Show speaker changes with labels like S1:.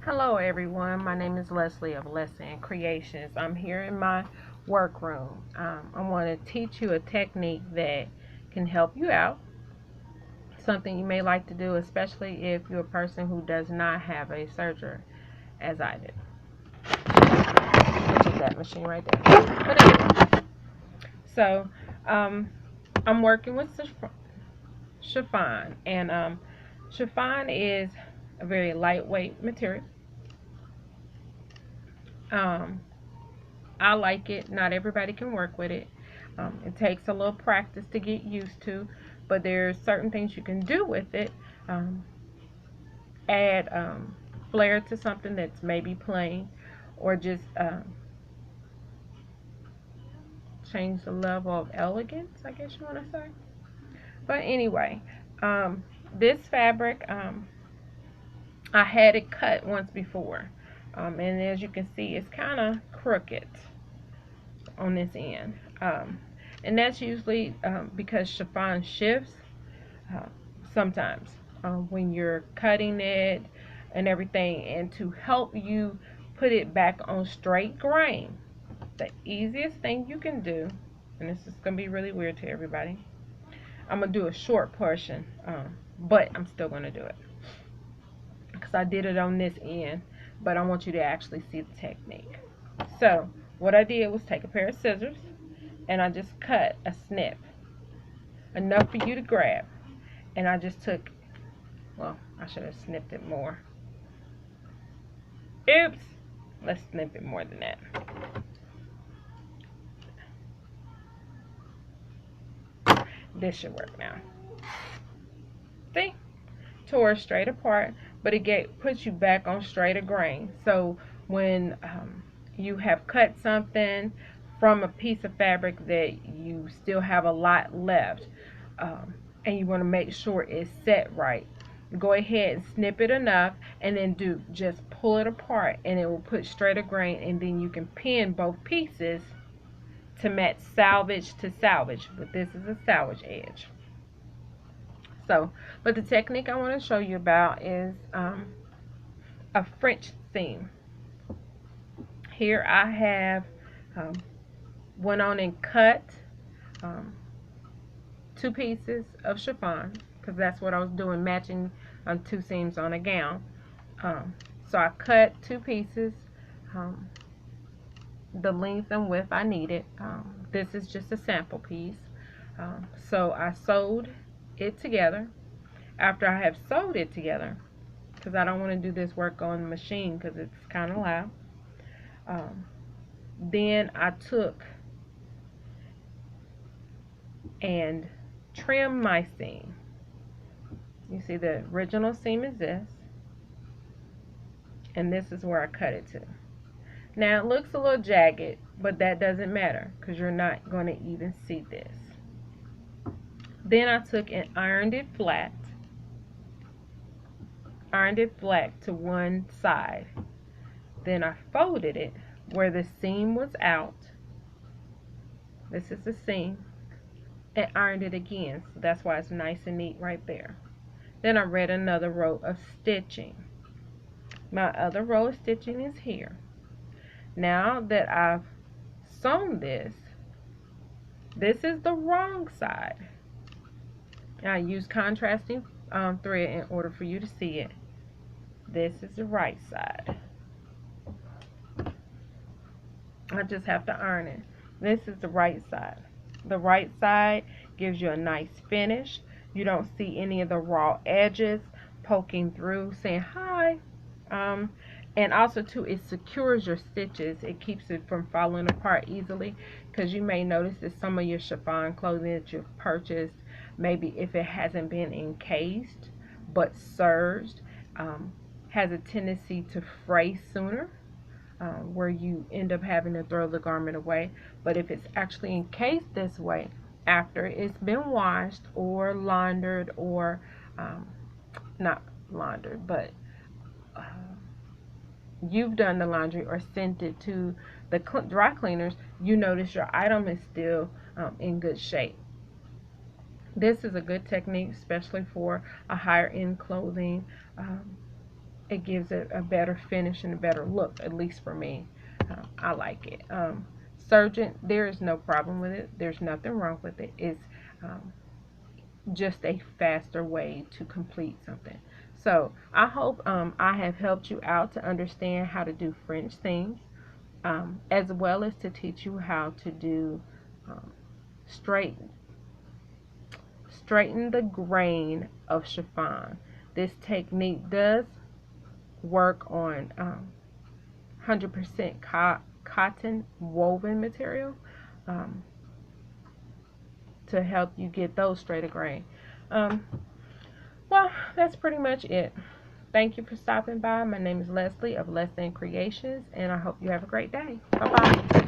S1: Hello everyone, my name is Leslie of LesAnn Creations. I'm here in my workroom. I want to teach you a technique that can help you out. Something you may like to do, especially if you're a person who does not have a serger as I did. Which is that machine right there. But anyway, so I'm working with chiffon, and chiffon is a very lightweight material. I like it. Not everybody can work with it. It takes a little practice to get used to, but there's certain things you can do with it. Um, Add flair to something that's maybe plain, or just change the level of elegance, I guess you want to say. But anyway, this fabric, I had it cut once before, and as you can see, it's kind of crooked on this end. And that's usually because chiffon shifts uh, sometimes when you're cutting it and everything. And to help you put it back on straight grain, the easiest thing you can do, and this is going to be really weird to everybody, I'm going to do a short portion, but I'm still going to do it because I did it on this end, but I want you to actually see the technique. So what I did was take a pair of scissors and I just cut a snip, enough for you to grab. And I just took, well, I should have snipped it more. Oops. Let's snip it more than that. This should work now. See? Tore straight apart, but it puts you back on straighter grain. So when you have cut something from a piece of fabric that you still have a lot left, and you want to make sure it's set right, go ahead and snip it enough, and then just pull it apart, and it will put straighter grain, and then you can pin both pieces to match salvage to salvage. But this is a salvage edge. So, but the technique I want to show you about is a French seam. Here I have went on and cut um, 2 pieces of chiffon, because that's what I was doing, matching 2 seams on a gown. So I cut 2 pieces, the length and width I needed. This is just a sample piece. So I sewed it together. After I have sewed it together, because I don't want to do this work on the machine because it's kind of loud, then I took and trimmed my seam. You see the original seam is this, and this is where I cut it to. Now it looks a little jagged, but that doesn't matter because you're not going to even see this. Then I took and ironed it flat to one side. Then I folded it where the seam was out. This is the seam, and ironed it again. So that's why it's nice and neat right there. Then I read another row of stitching. My other row of stitching is here. Now that I've sewn this is the wrong side. I use contrasting thread in order for you to see it. This is the right side. I just have to iron it. This is the right side. The right side gives you a nice finish. You don't see any of the raw edges poking through saying hi. And also too, it secures your stitches. It keeps it from falling apart easily, because you may notice that some of your chiffon clothing that you've purchased, maybe if it hasn't been encased but serged, has a tendency to fray sooner, where you end up having to throw the garment away. But if it's actually encased this way, after it's been washed or laundered, or not laundered, but you've done the laundry or sent it to the dry cleaners, you notice your item is still in good shape. This is a good technique, especially for a higher end clothing, it gives it a better finish and a better look, at least for me. I like it. Surgeon, there is no problem with it. There's nothing wrong with it. It's um, just a faster way to complete something. So I hope I have helped you out to understand how to do fringe seams, as well as to teach you how to do um, straight straighten the grain of chiffon. This technique does work on 100% cotton woven material, um, to help you get those straighter grain. Um, well, that's pretty much it. Thank you for stopping by. My name is Leslie of LesAnn Creations, and I hope you have a great day. Bye-bye.